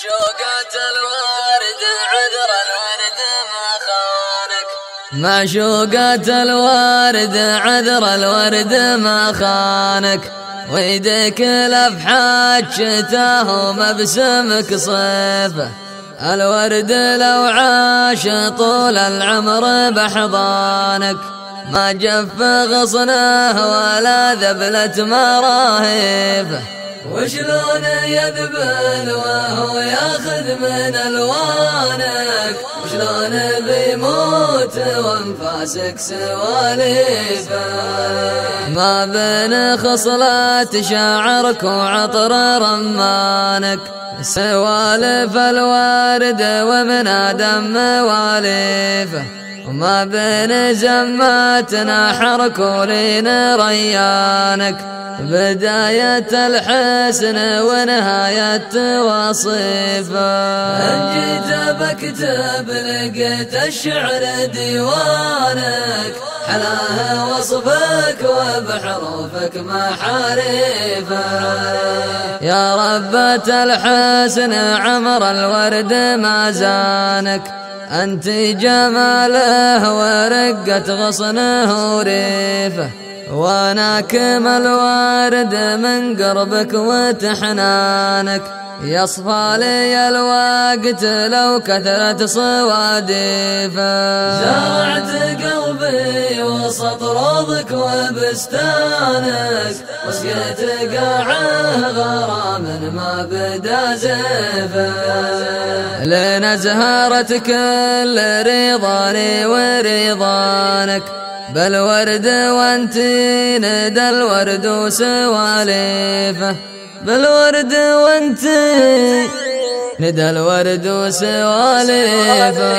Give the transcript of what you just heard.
معشوقة الورد عذر الورد ما خانك، معشوقة الورد عذر الورد ما خانك، ويدك لفحات شتاه ومبسمك صيفه، الورد لو عاش طول العمر بحضانك، ما جف غصنه ولا ذبلت مراهيفه، وشلون يذبل وهو ياخذ من الوانك، وشلون بيموت وانفاسك سواليفه، ما بين خصلات شعرك وعطر رمانك، سوالف الوارد ومن آدم مواليفه، وما بين زماتنا حرك ولين ريانك، بداية الحسن ونهاية وصيفه. إن جيت بكتب لقيت الشعر ديوانك، حلاها وصفك وبحروفك محاريفه، يا ربة الحسن عمر الورد ما زانك، أنت جماله ورقة غصنه وريفه، وانا كمل وارد من قربك وتحنانك، يصفى لي الوقت لو كثرت صواديفه، زرعت قلبي وسط روضك وبستانك، وسقيت قاعه غرام ما بدا زيفه، لنزهرت كل رضاني ورضانك، بالورد وانتي ندى الورد وسواليفه، بالورد وانتي ندى الورد وسواليفه.